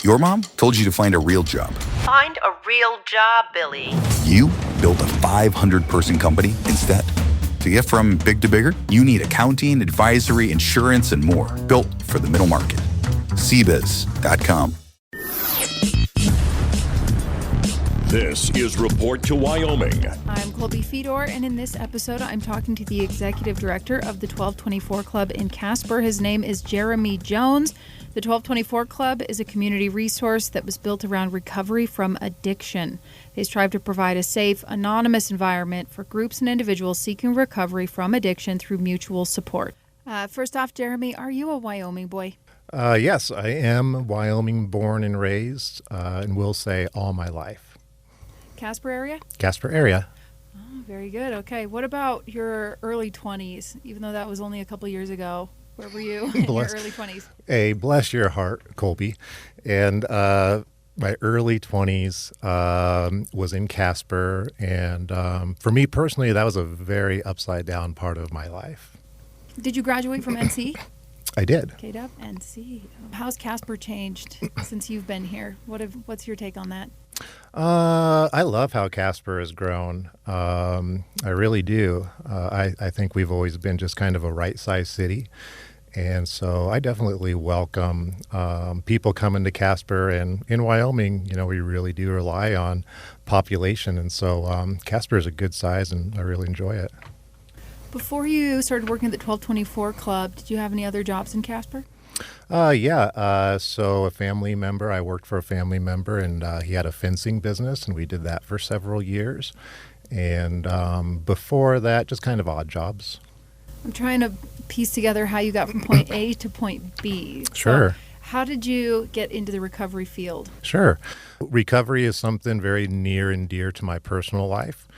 Your mom told you to find a real job. Find a real job, Billy. You built a 500-person company instead. To get from big to bigger, you need accounting, advisory, insurance, and more. Built for the middle market. CBiz.com. This is Report to Wyoming. I'm Colby Fedor, and in this episode, I'm talking to the executive director of the 1224 Club in Casper. His name is Jeremy Jones. The 1224 Club is a community resource that was built around recovery from addiction. They strive to provide a safe, anonymous environment for groups and individuals seeking recovery from addiction through mutual support. First off, Jeremy, are you a Wyoming boy? Yes, I am Wyoming born and raised, and will say all my life. Casper area? Casper area. Oh, very good. Okay. What about your early 20s? Even though that was only a couple years ago, where were you in your early 20s? Hey, bless your heart, Colby. And my early 20s was in Casper, and for me personally, that was a very upside down part of my life. Did you graduate from NC? I did. KW, NC. How's Casper changed since you've been here? What's your take on that? I love how Casper has grown. I really do. I think we've always been just kind of a right-sized city. And so I definitely welcome people coming to Casper. And in Wyoming, we really do rely on population. And so Casper is a good size, and I really enjoy it. Before you started working at the 1224 Club, did you have any other jobs in Casper? Yeah. So a family member, I worked for a family member, and he had a fencing business, and we did that for several years. And before that, just kind of odd jobs. I'm trying to piece together how you got from point A to point B. Sure. So how did you get into the recovery field? Sure. Recovery is something very near and dear to my personal life.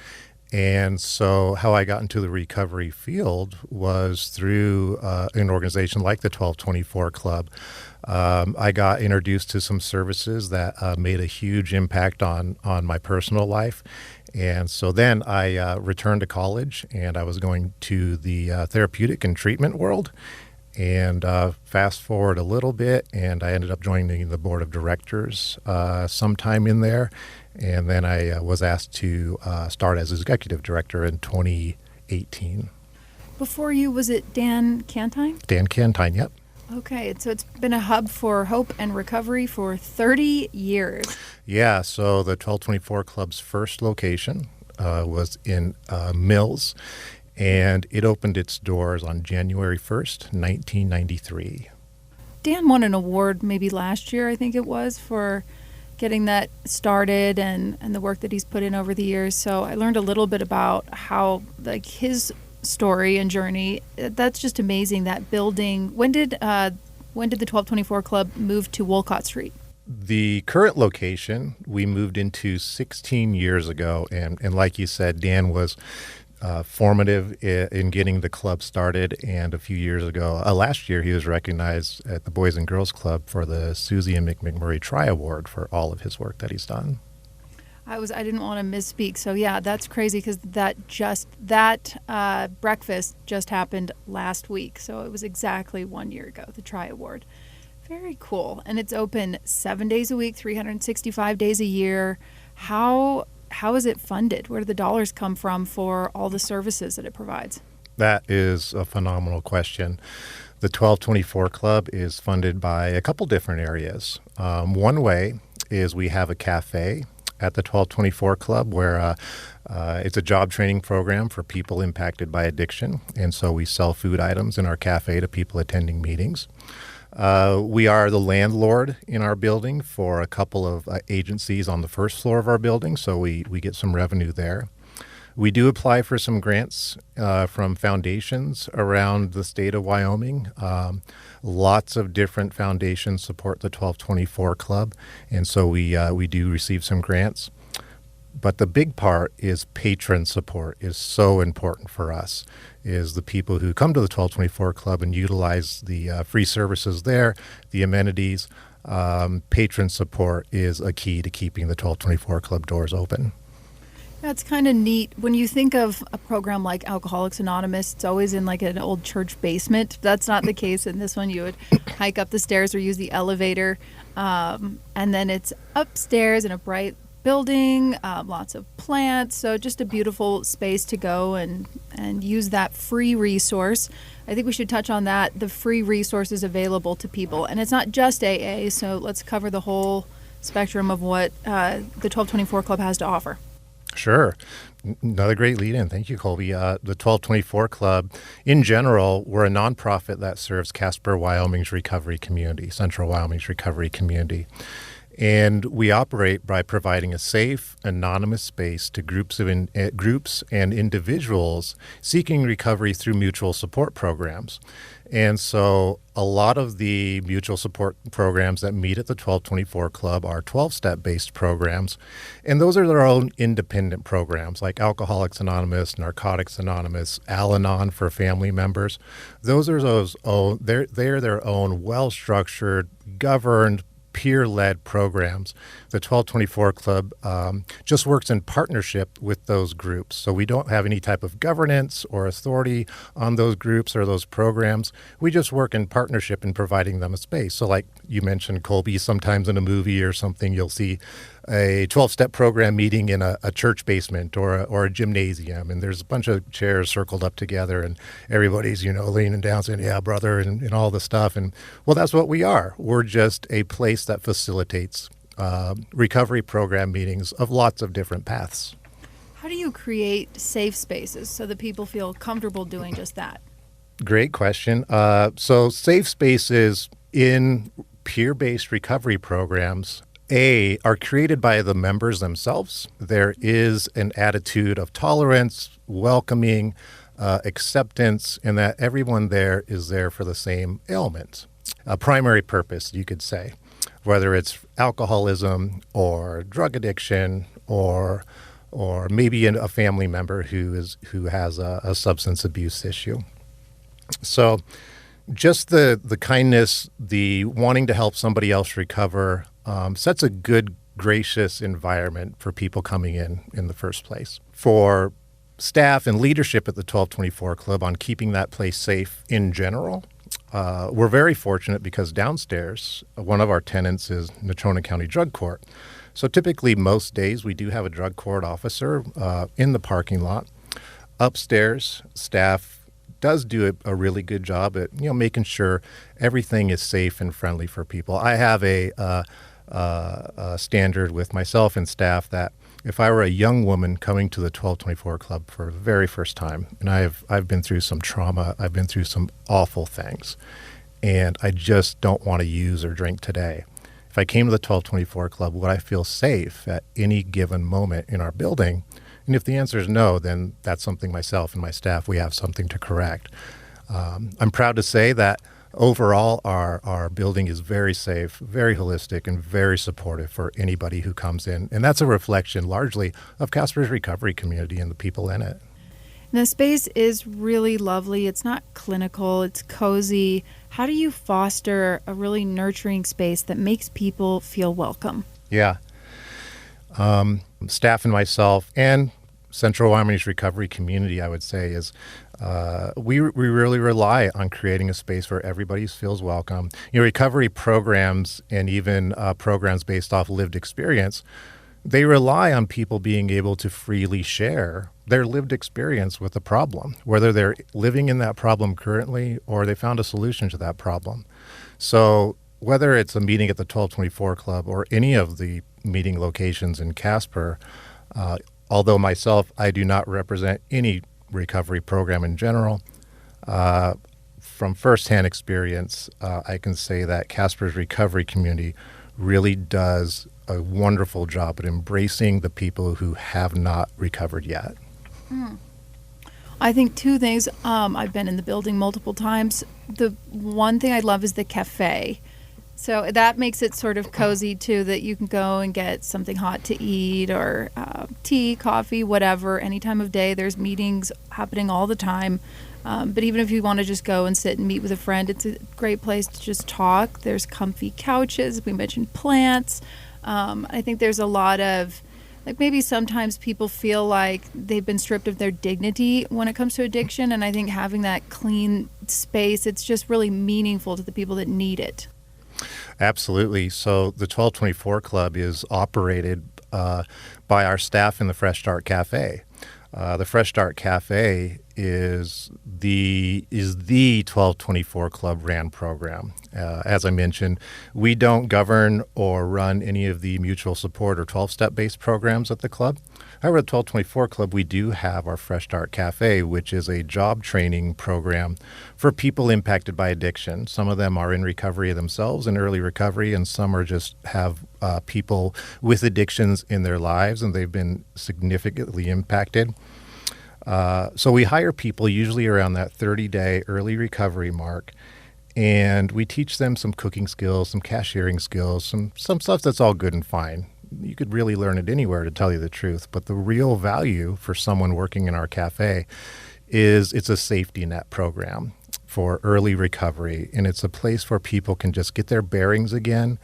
And so how I got into the recovery field was through an organization like the 1224 Club. I got introduced to some services that made a huge impact on my personal life. And so then I returned to college, and I was going to the therapeutic and treatment world. And fast forward a little bit, and I ended up joining the board of directors sometime in there. And then I was asked to start as executive director in 2018. Before you, was it Dan Cantine? Dan Cantine, yep. Okay, so it's been a hub for hope and recovery for 30 years. Yeah, so the 1224 Club's first location was in Mills, and it opened its doors on January 1st, 1993. Dan won an award maybe last year, I think it was, for getting that started and the work that he's put in over the years. So I learned a little bit about how his story and journey. That's just amazing, that building. When did the 1224 Club move to Wolcott Street? The current location we moved into 16 years ago, and like you said, Dan was formative in getting the club started. And a few years ago, last year, he was recognized at the Boys and Girls Club for the Susie and Mick McMurray Tri Award for all of his work that he's done. I didn't want to misspeak. So yeah, that's crazy, because that breakfast just happened last week. So it was exactly 1 year ago, the Tri Award. Very cool. And it's open 7 days a week, 365 days a year. How is it funded? Where do the dollars come from for all the services that it provides? That is a phenomenal question. The 1224 Club is funded by a couple different areas. One way is we have a cafe at the 1224 Club where it's a job training program for people impacted by addiction. And so we sell food items in our cafe to people attending meetings. We are the landlord in our building for a couple of agencies on the first floor of our building, so we get some revenue there. We do apply for some grants from foundations around the state of Wyoming. Lots of different foundations support the 1224 Club, and so we do receive some grants. But the big part is patron support is so important for us, is the people who come to the 1224 Club and utilize the free services there, the amenities. Patron support is a key to keeping the 1224 Club doors open. That's kind of neat. When you think of a program like Alcoholics Anonymous, it's always in like an old church basement. That's not the case in this one. You would hike up the stairs or use the elevator. And then it's upstairs in a bright building, lots of plants. So just a beautiful space to go and use that free resource. I think we should touch on that, the free resources available to people. And it's not just AA, so let's cover the whole spectrum of what the 1224 Club has to offer. Sure. Another great lead in. Thank you, Colby. The 1224 Club, in general, we're a nonprofit that serves Casper, Wyoming's recovery community, Central Wyoming's recovery community. And we operate by providing a safe, anonymous space to groups and individuals seeking recovery through mutual support programs. And so a lot of the mutual support programs that meet at the 1224 Club are 12-step based programs. And those are their own independent programs like Alcoholics Anonymous, Narcotics Anonymous, Al-Anon for family members. Those are they're their own well-structured, governed, peer-led programs. The 1224 Club just works in partnership with those groups. So we don't have any type of governance or authority on those groups or those programs. We just work in partnership in providing them a space. So like you mentioned, Colby, sometimes in a movie or something, you'll see a 12-step program meeting in a church basement or a gymnasium, and there's a bunch of chairs circled up together, and everybody's, leaning down saying, yeah, brother, and all the stuff. And, well, that's what we are. We're just a place that facilitates recovery program meetings of lots of different paths. How do you create safe spaces so that people feel comfortable doing just that? Great question. So safe spaces in peer-based recovery programs are created by the members themselves. There is an attitude of tolerance, welcoming, acceptance, and that everyone there is there for the same ailment. A primary purpose, you could say, whether it's alcoholism or drug addiction or maybe a family member who has a substance abuse issue. So just the kindness, the wanting to help somebody else recover, sets a good, gracious environment for people coming in the first place. For staff and leadership at the 1224 Club on keeping that place safe in general, we're very fortunate because downstairs, one of our tenants is Natrona County Drug Court. So typically most days we do have a drug court officer in the parking lot. Upstairs, staff does do a really good job at making sure everything is safe and friendly for people. I have a standard with myself and staff that if I were a young woman coming to the 1224 Club for the very first time, and I've been through some trauma, I've been through some awful things, and I just don't want to use or drink today. If I came to the 1224 Club, would I feel safe at any given moment in our building? And if the answer is no, then that's something myself and my staff, we have something to correct. I'm proud to say that overall our building is very safe, very holistic, and very supportive for anybody who comes in. And that's a reflection largely of Casper's recovery community and the people in it. And the space is really lovely. It's not clinical, it's cozy. How do you foster a really nurturing space that makes people feel welcome? Yeah. Staff and myself and Central Wyoming's recovery community, I would say, is we really rely on creating a space where everybody feels welcome. Recovery programs and even programs based off lived experience, they rely on people being able to freely share their lived experience with the problem, whether they're living in that problem currently or they found a solution to that problem. So whether it's a meeting at the 1224 Club or any of the meeting locations in Casper, although myself, I do not represent any recovery program in general. From firsthand experience, I can say that Casper's recovery community really does a wonderful job at embracing the people who have not recovered yet. I think two things. I've been in the building multiple times. The one thing I love is the cafe. So that makes it sort of cozy too, that you can go and get something hot to eat or tea, coffee, whatever. Any time of day, there's meetings happening all the time. But even if you want to just go and sit and meet with a friend, it's a great place to just talk. There's comfy couches. We mentioned plants. I think there's a lot of like maybe sometimes people feel like they've been stripped of their dignity when it comes to addiction. And I think having that clean space, it's just really meaningful to the people that need it. Absolutely. So the 1224 Club is operated by our staff in the Fresh Start Cafe. The Fresh Start Cafe is the 1224 Club ran program. As I mentioned, we don't govern or run any of the mutual support or 12-step based programs at the club. However, at the 1224 Club, we do have our Fresh Start Cafe, which is a job training program for people impacted by addiction. Some of them are in recovery themselves, in early recovery, and some are just have people with addictions in their lives, and they've been significantly impacted. So we hire people usually around that 30-day early recovery mark, and we teach them some cooking skills, some cashiering skills, some stuff that's all good and fine. You could really learn it anywhere, to tell you the truth. But the real value for someone working in our cafe is it's a safety net program for early recovery, and it's a place where people can just get their bearings again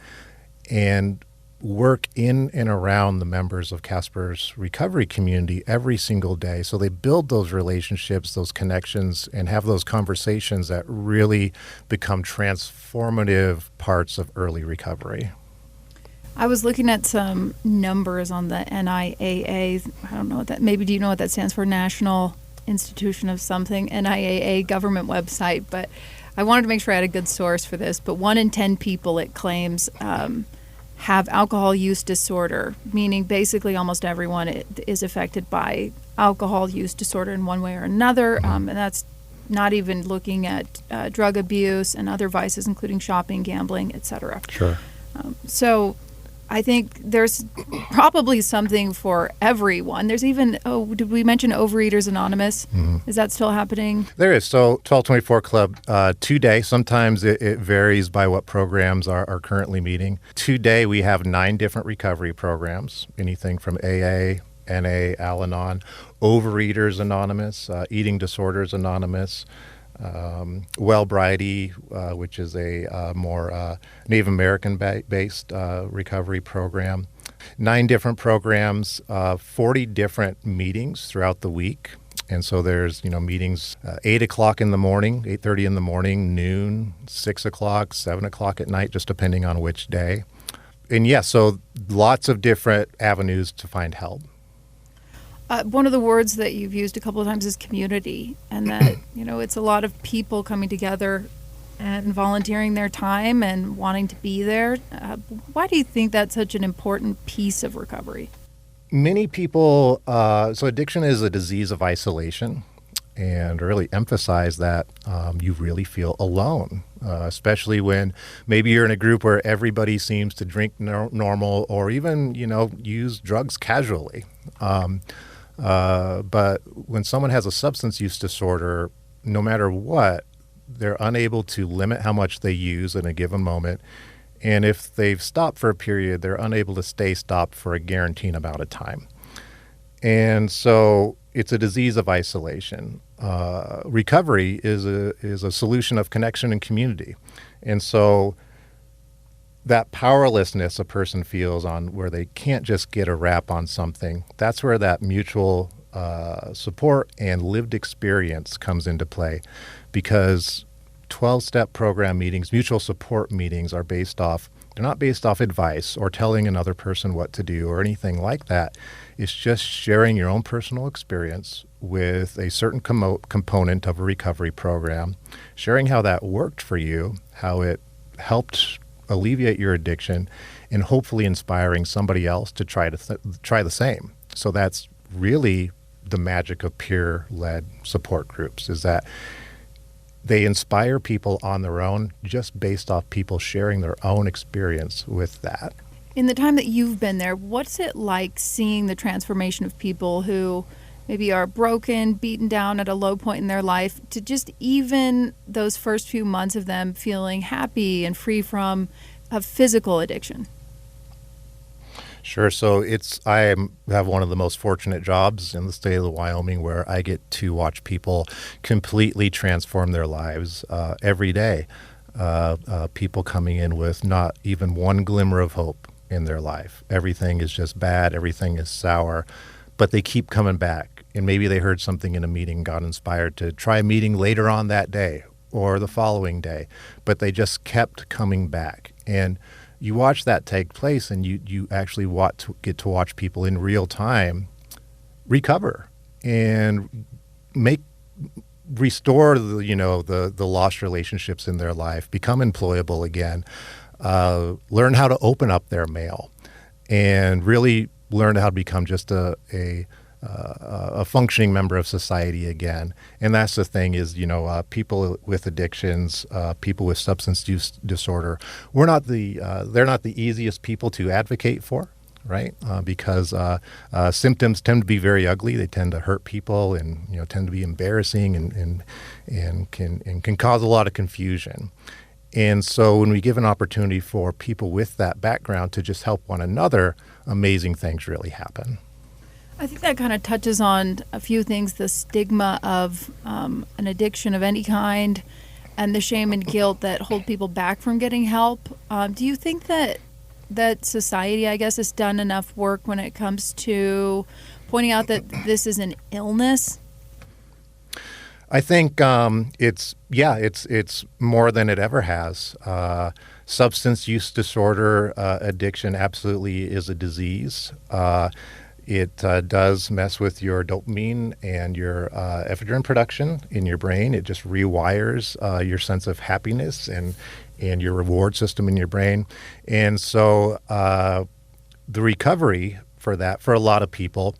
and work in and around the members of Casper's recovery community every single day. So they build those relationships, those connections, and have those conversations that really become transformative parts of early recovery. I was looking at some numbers on the NIAA. I don't know what that, maybe do you know what that stands for? National Institution of something, NIAA government website, but I wanted to make sure I had a good source for this. But 1 in 10 people, it claims, have alcohol use disorder, meaning basically almost everyone is affected by alcohol use disorder in one way or another. And that's not even looking at drug abuse and other vices, including shopping, gambling, etc. Sure. So I think there's probably something for everyone. There's even, did we mention Overeaters Anonymous? Mm-hmm. Is that still happening? There is. So 1224 Club, today, sometimes it varies by what programs are currently meeting. Today, we have 9 different recovery programs, anything from AA, NA, Al-Anon, Overeaters Anonymous, Eating Disorders Anonymous, Wellbriety, which is a more Native American-based recovery program. 9 different programs, 40 different meetings throughout the week. And so there's, meetings 8 o'clock in the morning, 8:30 in the morning, noon, 6 o'clock, 7 o'clock at night, just depending on which day. And so lots of different avenues to find help. One of the words that you've used a couple of times is community, and that, it's a lot of people coming together and volunteering their time and wanting to be there. Why do you think that's such an important piece of recovery? Many people, so addiction is a disease of isolation, and really emphasize that you really feel alone, especially when maybe you're in a group where everybody seems to drink normal or even, use drugs casually. But when someone has a substance use disorder, no matter what, they're unable to limit how much they use in a given moment. And if they've stopped for a period, they're unable to stay stopped for a guaranteed amount of time. And so it's a disease of isolation. Recovery is a solution of connection and community. And so that powerlessness a person feels on where they can't just get a wrap on something, that's where that mutual support and lived experience comes into play, because 12-step program meetings, mutual support meetings they're not based off advice or telling another person what to do or anything like that. It's just sharing your own personal experience with a certain component of a recovery program, sharing how that worked for you, how it helped alleviate your addiction, and hopefully inspiring somebody else to try the same. So that's really the magic of peer-led support groups, is that they inspire people on their own just based off people sharing their own experience with that. In the time that you've been there, what's it like seeing the transformation of people who maybe are broken, beaten down at a low point in their life, to just even those first few months of them feeling happy and free from a physical addiction? Sure. So I have one of the most fortunate jobs in the state of Wyoming, where I get to watch people completely transform their lives every day. People coming in with not even one glimmer of hope in their life. Everything is just bad. Everything is sour, but they keep coming back. And maybe they heard something in a meeting, got inspired to try a meeting later on that day or the following day, but they just kept coming back. And you watch that take place, and you actually get to watch people in real time recover and restore the lost relationships in their life, become employable again, learn how to open up their mail, and really learn how to become just a functioning member of society again. And that's the thing is, people with addictions, people with substance use disorder, they're not the easiest people to advocate for, right? Because symptoms tend to be very ugly. They tend to hurt people and, tend to be embarrassing and can cause a lot of confusion. And so when we give an opportunity for people with that background to just help one another, amazing things really happen. I think that kind of touches on a few things, the stigma of an addiction of any kind and the shame and guilt that hold people back from getting help. Do you think that society, I guess, has done enough work when it comes to pointing out that this is an illness? I think it's more than it ever has. Substance use disorder addiction absolutely is a disease. It does mess with your dopamine and your ephedrine production in your brain. It just rewires your sense of happiness and your reward system in your brain. And so the recovery for that, for a lot of people,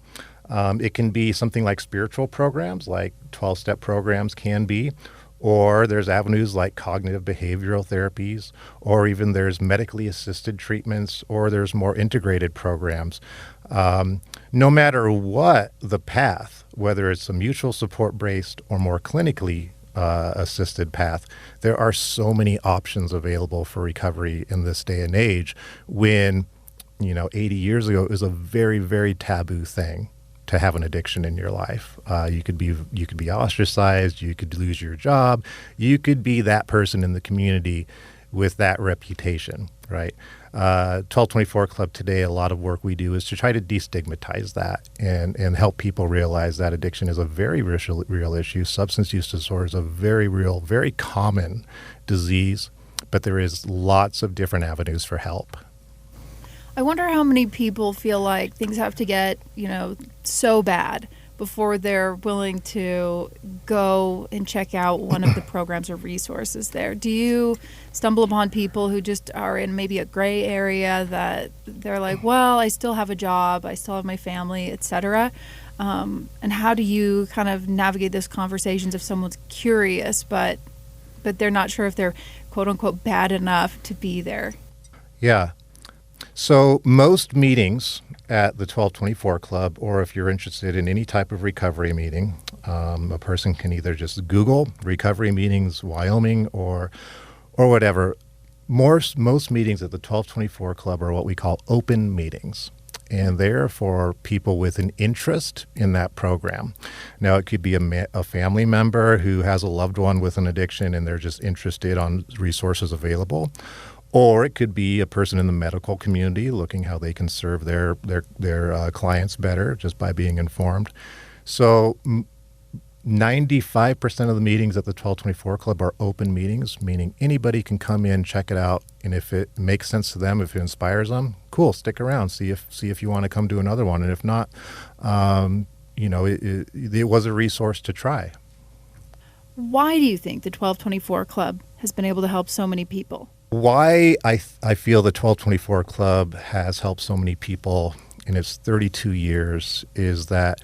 it can be something like spiritual programs, like 12-step programs can be, or there's avenues like cognitive behavioral therapies, or even there's medically assisted treatments, or there's more integrated programs. No matter what the path, whether it's a mutual support-based or more clinically assisted path, there are so many options available for recovery in this day and age when, 80 years ago, it was a very, very taboo thing to have an addiction in your life. You could be ostracized, you could lose your job, you could be that person in the community with that reputation, right? 1224 Club today, a lot of work we do is to try to destigmatize that and help people realize that addiction is a very real issue. Substance use disorder is a very real, very common disease, but there is lots of different avenues for help. I wonder how many people feel like things have to get, so bad before they're willing to go and check out one of the programs or resources there. Do you stumble upon people who just are in maybe a gray area that they're like, well, I still have a job, I still have my family, etc.? And how do you kind of navigate those conversations if someone's curious, but they're not sure if they're quote unquote bad enough to be there? Yeah. So most meetings at the 1224 Club, or if you're interested in any type of recovery meeting, a person can either just Google recovery meetings Wyoming or whatever. Most meetings at the 1224 Club are what we call open meetings, and they're for people with an interest in that program. Now, it could be a family member who has a loved one with an addiction and they're just interested on resources available. Or it could be a person in the medical community looking how they can serve their clients better just by being informed. So 95% of the meetings at the 1224 Club are open meetings, meaning anybody can come in, check it out, and if it makes sense to them, if it inspires them, cool, stick around, see if you want to come to another one. And if not, it was a resource to try. Why do you think the 1224 Club has been able to help so many people? Why I feel the 1224 Club has helped so many people in its 32 years is that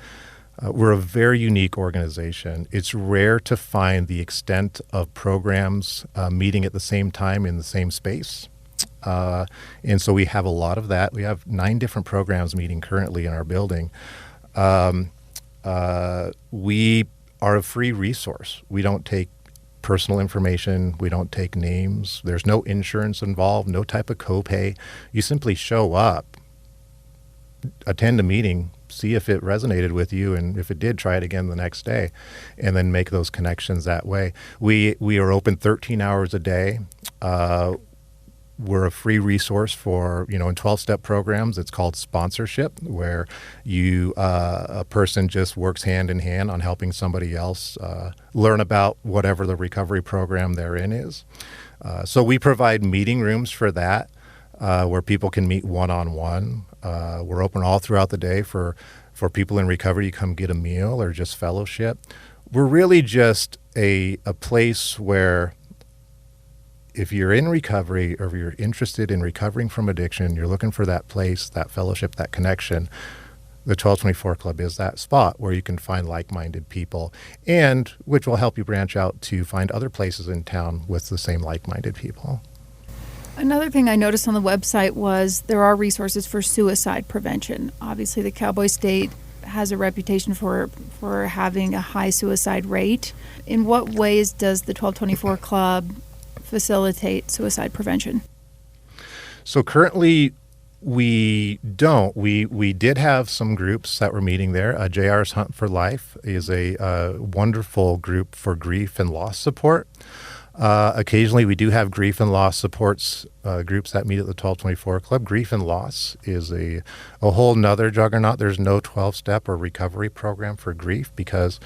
we're a very unique organization. It's rare to find the extent of programs meeting at the same time in the same space. And so we have a lot of that. We have 9 different programs meeting currently in our building. We are a free resource. We don't take personal information. We don't take names. There's no insurance involved, no type of copay. You simply show up, attend a meeting, see if it resonated with you, and if it did, try it again the next day, and then make those connections that way. We are open 13 hours a day. we're a free resource for, in 12-step programs. It's called sponsorship, where a person just works hand in hand on helping somebody else learn about whatever the recovery program they're in is. So we provide meeting rooms for that, where people can meet one-on-one. We're open all throughout the day for people in recovery to come get a meal or just fellowship. We're really just a place where, if you're in recovery or if you're interested in recovering from addiction, you're looking for that place, that fellowship, that connection, the 1224 Club is that spot where you can find like-minded people, and which will help you branch out to find other places in town with the same like-minded people. Another thing I noticed on the website was there are resources for suicide prevention. Obviously, the Cowboy State has a reputation for having a high suicide rate. In what ways does the 1224 Club facilitate suicide prevention? So currently we don't. We did have some groups that were meeting there. JR's Hunt for Life is a wonderful group for grief and loss support. Occasionally we do have grief and loss supports groups that meet at the 1224 Club. Grief and loss is a whole nother juggernaut. There's no 12-step or recovery program for grief, because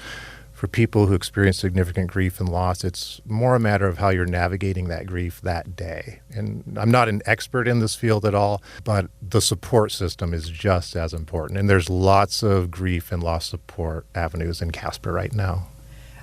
for people who experience significant grief and loss, it's more a matter of how you're navigating that grief that day. And I'm not an expert in this field at all, but the support system is just as important. And there's lots of grief and loss support avenues in Casper right now.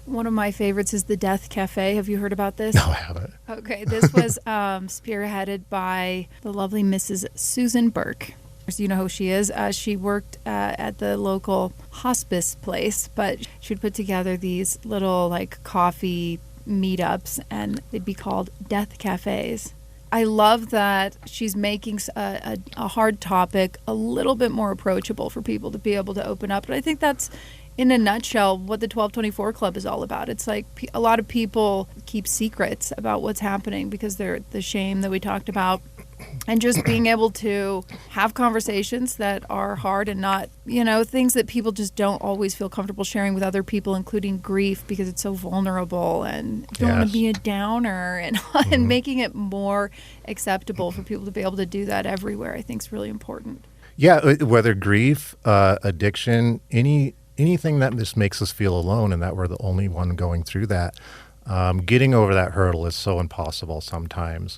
One of my favorites is the Death Cafe. Have you heard about this? No, I haven't. Okay, this was spearheaded by the lovely Mrs. Susan Burke. You know who she is. She worked at the local hospice place, but she would put together these little coffee meetups, and they'd be called Death Cafes. I love that she's making a hard topic a little bit more approachable for people to be able to open up. But I think that's, in a nutshell, what the 1224 Club is all about. It's like a lot of people keep secrets about what's happening because they're the shame that we talked about. And just being able to have conversations that are hard and not, things that people just don't always feel comfortable sharing with other people, including grief, because it's so vulnerable and don't want to be a downer, and making it more acceptable for people to be able to do that everywhere, I think is really important. Yeah, whether grief, addiction, anything that just makes us feel alone and that we're the only one going through that, getting over that hurdle is so impossible sometimes.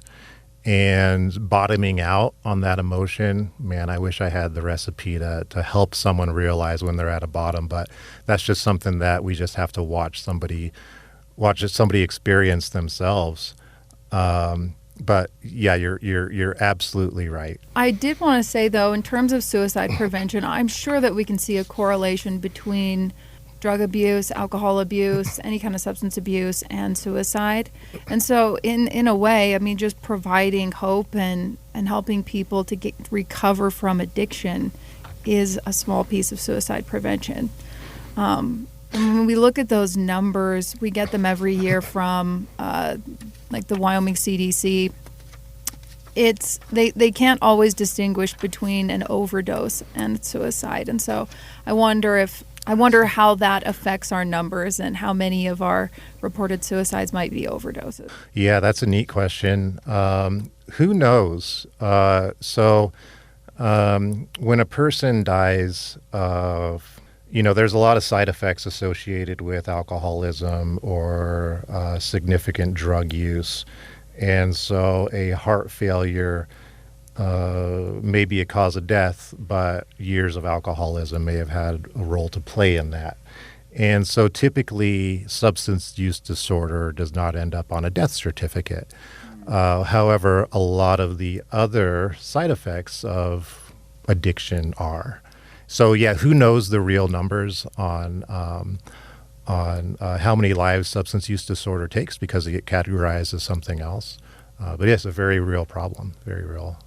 And bottoming out on that emotion, man, I wish I had the recipe to help someone realize when they're at a bottom. But that's just something that we just have to watch somebody experience themselves. But yeah, you're absolutely right. I did want to say, though, in terms of suicide prevention, I'm sure that we can see a correlation between drug abuse, alcohol abuse, any kind of substance abuse, and suicide. And so in a way, I mean, just providing hope and helping people to recover from addiction is a small piece of suicide prevention. And when we look at those numbers, we get them every year from the Wyoming CDC. They can't always distinguish between an overdose and suicide. And so I wonder how that affects our numbers and how many of our reported suicides might be overdoses. Yeah, that's a neat question. Who knows? So when a person dies of, there's a lot of side effects associated with alcoholism or significant drug use. And so a heart failure may be a cause of death, but years of alcoholism may have had a role to play in that. And so typically substance use disorder does not end up on a death certificate. However, a lot of the other side effects of addiction are. So yeah, who knows the real numbers on how many lives substance use disorder takes, because they get categorized as something else. But yes, a very real problem, very real.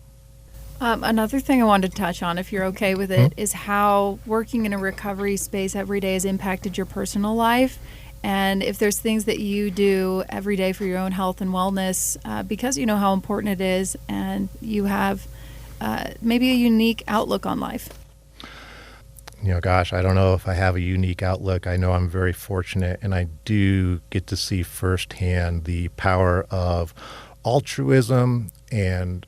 Another thing I wanted to touch on, if you're okay with it, is how working in a recovery space every day has impacted your personal life, and if there's things that you do every day for your own health and wellness, because you know how important it is, and you have maybe a unique outlook on life. Gosh, I don't know if I have a unique outlook. I know I'm very fortunate, and I do get to see firsthand the power of altruism and,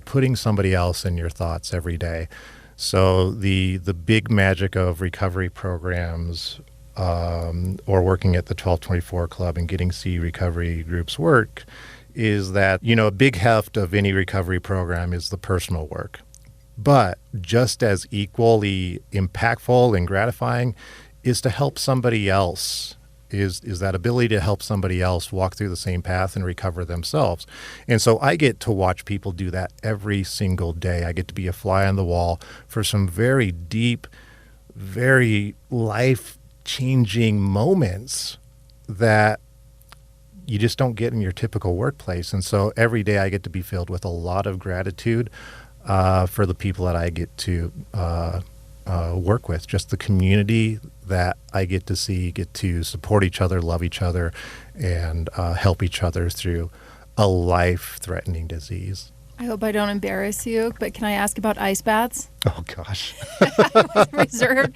putting somebody else in your thoughts every day. So the big magic of recovery programs or working at the 1224 Club and getting to see recovery groups work is that, a big heft of any recovery program is the personal work. But just as equally impactful and gratifying is to help somebody else, is that ability to help somebody else walk through the same path and recover themselves. And so I get to watch people do that every single day. I get to be a fly on the wall for some very deep, very life-changing moments that you just don't get in your typical workplace. And so every day I get to be filled with a lot of gratitude for the people that I get to work with, just the community that I get to see, get to support each other, love each other, and help each other through a life-threatening disease. I hope I don't embarrass you, but can I ask about ice baths? Oh, gosh. I was reserved.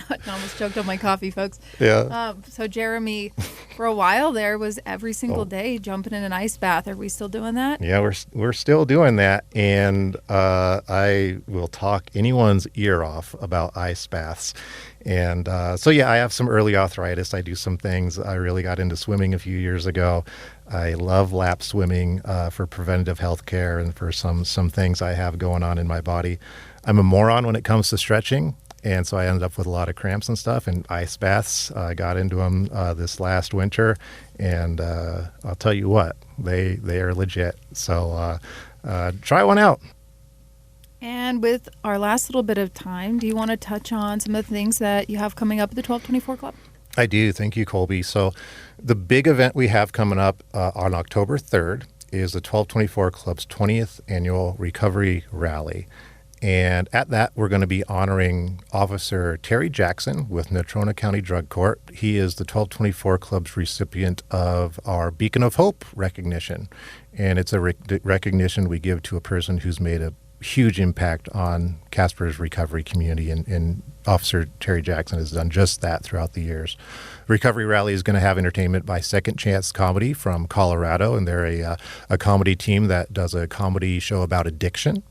I almost choked on my coffee, folks. Yeah. So Jeremy, for a while there, was every single day jumping in an ice bath. Are we still doing that? Yeah, we're still doing that, and I will talk anyone's ear off about ice baths. And I have some early arthritis. I do some things. I really got into swimming a few years ago. I love lap swimming for preventative health care and for some things I have going on in my body. I'm a moron when it comes to stretching, and so I ended up with a lot of cramps and stuff. And ice baths, I got into them this last winter, and I'll tell you what, they are legit. So try one out. And with our last little bit of time, do you want to touch on some of the things that you have coming up at the 1224 Club? I do. Thank you, Colby. So the big event we have coming up on October 3rd is the 1224 Club's 20th annual recovery rally. And at that, we're going to be honoring Officer Terry Jackson with Natrona County Drug Court. He is the 1224 Club's recipient of our Beacon of Hope recognition. And it's a recognition we give to a person who's made a huge impact on Casper's recovery community, and Officer Terry Jackson has done just that throughout the years. Recovery Rally is going to have entertainment by Second Chance Comedy from Colorado, and they're a comedy team that does a comedy show about addiction.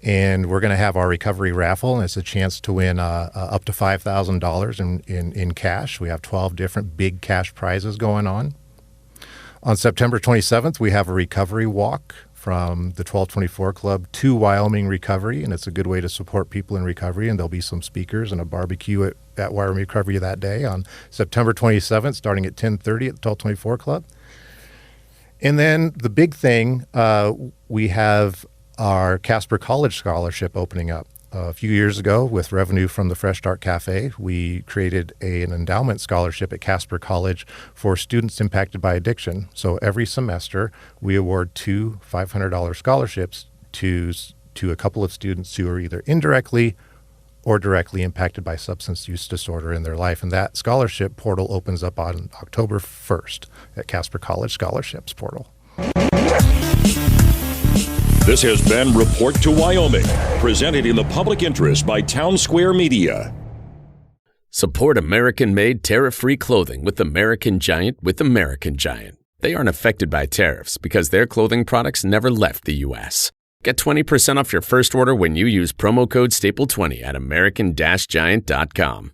And we're going to have our recovery raffle, and it's a chance to win up to $5,000 in cash. We have 12 different big cash prizes going on. On September 27th, we have a recovery walk from the 1224 Club to Wyoming Recovery, and it's a good way to support people in recovery, and there'll be some speakers and a barbecue at Wyoming Recovery that day on September 27th, starting at 10:30 at the 1224 Club. And then the big thing, we have our Casper College Scholarship opening up. A few years ago, with revenue from the Fresh Start Cafe, we created an endowment scholarship at Casper College for students impacted by addiction. So every semester, we award two $500 scholarships to a couple of students who are either indirectly or directly impacted by substance use disorder in their life. And that scholarship portal opens up on October 1st at Casper College Scholarships portal. This has been Report to Wyoming, presented in the public interest by Town Square Media. Support American-made tariff-free clothing with American Giant with American Giant. They aren't affected by tariffs because their clothing products never left the U.S. Get 20% off your first order when you use promo code STAPLE20 at American-Giant.com.